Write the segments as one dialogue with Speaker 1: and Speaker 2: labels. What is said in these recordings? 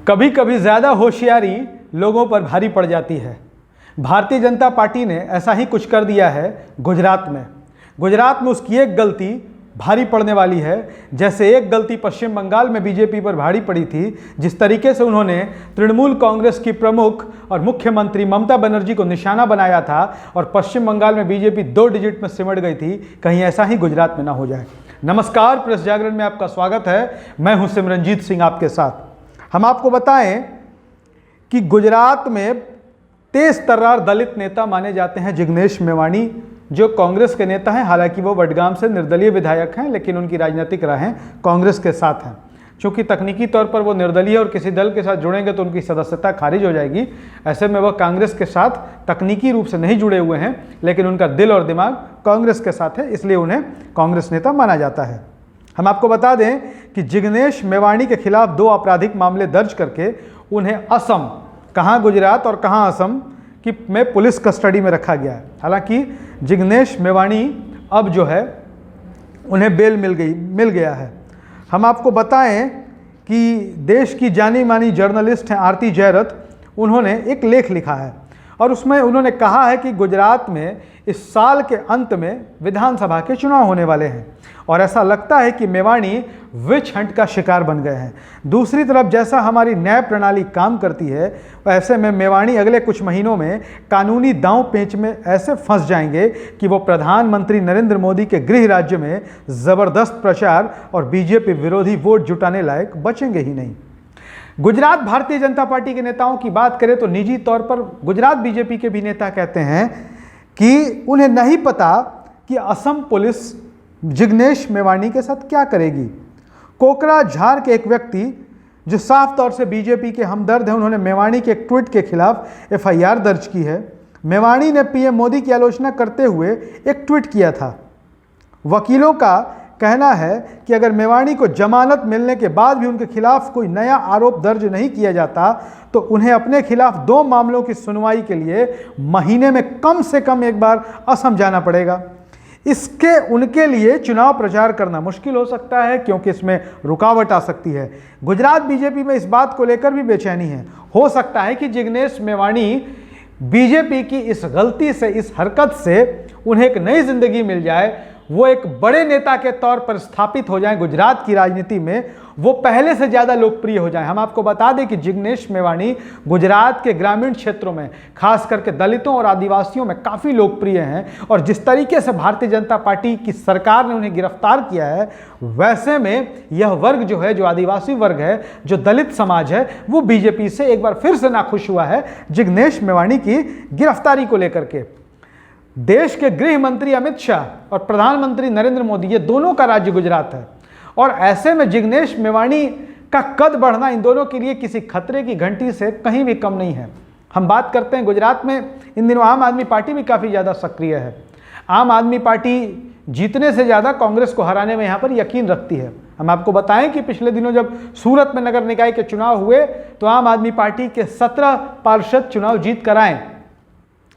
Speaker 1: कभी कभी ज़्यादा होशियारी लोगों पर भारी पड़ जाती है। भारतीय जनता पार्टी ने ऐसा ही कुछ कर दिया है गुजरात में। गुजरात में उसकी एक गलती भारी पड़ने वाली है, जैसे एक गलती पश्चिम बंगाल में बीजेपी पर भारी पड़ी थी। जिस तरीके से उन्होंने तृणमूल कांग्रेस की प्रमुख और मुख्यमंत्री ममता बनर्जी को निशाना बनाया था और पश्चिम बंगाल में बीजेपी 2 डिजिट में सिमट गई थी, कहीं ऐसा ही गुजरात में ना हो जाए। नमस्कार, प्रेस जागरण में आपका स्वागत है। मैं हूं सिमरनजीत सिंह आपके साथ। हम आपको बताएं कि गुजरात में तेज तर्रार दलित नेता माने जाते हैं जिग्नेश मेवाणी, जो कांग्रेस के नेता हैं। हालांकि वो वडगाम से निर्दलीय विधायक हैं, लेकिन उनकी राजनीतिक राहें कांग्रेस के साथ हैं। चूंकि तकनीकी तौर पर वो निर्दलीय और किसी दल के साथ जुड़ेंगे तो उनकी सदस्यता खारिज हो जाएगी। ऐसे में वह कांग्रेस के साथ तकनीकी रूप से नहीं जुड़े हुए हैं, लेकिन उनका दिल और दिमाग कांग्रेस के साथ है, इसलिए उन्हें कांग्रेस नेता माना जाता है। हम आपको बता दें कि जिग्नेश मेवाणी के खिलाफ 2 आपराधिक मामले दर्ज करके उन्हें असम, कहाँ गुजरात और कहाँ असम कि में पुलिस कस्टडी में रखा गया है। हालांकि जिग्नेश मेवाणी अब जो है उन्हें बेल मिल गया है। हम आपको बताएं कि देश की जानी मानी जर्नलिस्ट हैं आरती जयरथ, उन्होंने एक लेख लिखा है और उसमें उन्होंने कहा है कि गुजरात में इस साल के अंत में विधानसभा के चुनाव होने वाले हैं और ऐसा लगता है कि मेवाणी विच हंट का शिकार बन गए हैं। दूसरी तरफ जैसा हमारी न्याय प्रणाली काम करती है, ऐसे में मेवाणी अगले कुछ महीनों में कानूनी दांव पेंच में ऐसे फंस जाएंगे कि वो प्रधानमंत्री नरेंद्र मोदी के गृह राज्य में ज़बरदस्त प्रचार और बीजेपी विरोधी वोट जुटाने लायक बचेंगे ही नहीं। गुजरात भारतीय जनता पार्टी के नेताओं की बात करें तो निजी तौर पर गुजरात बीजेपी के भी नेता कहते हैं कि उन्हें नहीं पता कि असम पुलिस जिग्नेश मेवाणी के साथ क्या करेगी। कोकराझार के एक व्यक्ति जो साफ तौर से बीजेपी के हमदर्द हैं, उन्होंने मेवाणी के एक ट्वीट के खिलाफ एफआईआर दर्ज की है। मेवाणी ने पीएम मोदी की आलोचना करते हुए एक ट्वीट किया था। वकीलों का कहना है कि अगर मेवाणी को जमानत मिलने के बाद भी उनके खिलाफ कोई नया आरोप दर्ज नहीं किया जाता तो उन्हें अपने खिलाफ 2 मामलों की सुनवाई के लिए महीने में कम से कम एक बार असम जाना पड़ेगा। इसके उनके लिए चुनाव प्रचार करना मुश्किल हो सकता है, क्योंकि इसमें रुकावट आ सकती है। गुजरात बीजेपी में इस बात को लेकर भी बेचैनी है। हो सकता है कि जिग्नेश मेवाणी बीजेपी की इस गलती से, इस हरकत से उन्हें एक नई जिंदगी मिल जाए, वो एक बड़े नेता के तौर पर स्थापित हो जाएं गुजरात की राजनीति में, वो पहले से ज़्यादा लोकप्रिय हो जाएं। हम आपको बता दें कि जिग्नेश मेवाणी गुजरात के ग्रामीण क्षेत्रों में, खास करके दलितों और आदिवासियों में काफ़ी लोकप्रिय हैं और जिस तरीके से भारतीय जनता पार्टी की सरकार ने उन्हें गिरफ्तार किया है, वैसे में यह वर्ग जो है, जो आदिवासी वर्ग है, जो दलित समाज है, वो बीजेपी से एक बार फिर से नाखुश हुआ है जिग्नेश मेवाणी की गिरफ्तारी को लेकर के। देश के गृह मंत्री अमित शाह और प्रधानमंत्री नरेंद्र मोदी, ये दोनों का राज्य गुजरात है और ऐसे में जिग्नेश मेवाणी का कद बढ़ना इन दोनों के लिए किसी खतरे की घंटी से कहीं भी कम नहीं है। हम बात करते हैं गुजरात में इन दिनों आम आदमी पार्टी भी काफ़ी ज़्यादा सक्रिय है। आम आदमी पार्टी जीतने से ज़्यादा कांग्रेस को हराने में यहाँ पर यकीन रखती है। हम आपको बताएं कि पिछले दिनों जब सूरत में नगर निकाय के चुनाव हुए तो आम आदमी पार्टी के 17 पार्षद चुनाव जीत कर आए,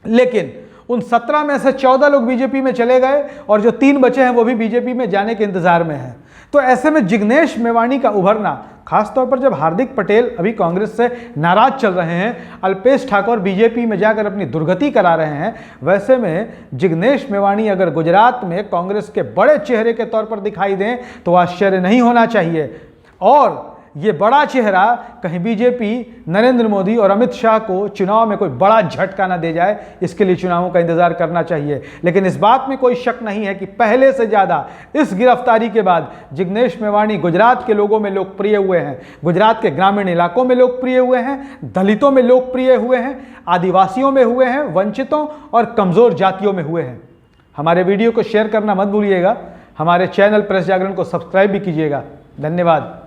Speaker 1: लेकिन उन 17 में से 14 लोग बीजेपी में चले गए और जो 3 बचे हैं वो भी बीजेपी में जाने के इंतजार में हैं। तो ऐसे में जिग्नेश मेवाणी का उभरना, खासतौर पर जब हार्दिक पटेल अभी कांग्रेस से नाराज चल रहे हैं, अल्पेश ठाकोर बीजेपी में जाकर अपनी दुर्गति करा रहे हैं, वैसे में जिग्नेश मेवाणी अगर गुजरात में कांग्रेस के बड़े चेहरे के तौर पर दिखाई दें तो आश्चर्य नहीं होना चाहिए। और ये बड़ा चेहरा कहीं बीजेपी नरेंद्र मोदी और अमित शाह को चुनाव में कोई बड़ा झटका ना दे जाए, इसके लिए चुनावों का इंतजार करना चाहिए। लेकिन इस बात में कोई शक नहीं है कि पहले से ज़्यादा इस गिरफ्तारी के बाद जिग्नेश मेवाणी गुजरात के लोगों में लोकप्रिय हुए हैं, गुजरात के ग्रामीण इलाकों में लोकप्रिय हुए हैं, दलितों में लोकप्रिय हुए हैं, आदिवासियों में हुए हैं, वंचितों और कमज़ोर जातियों में हुए हैं। हमारे वीडियो को शेयर करना मत भूलिएगा। हमारे चैनल प्रेस जागरण को सब्सक्राइब भी कीजिएगा। धन्यवाद।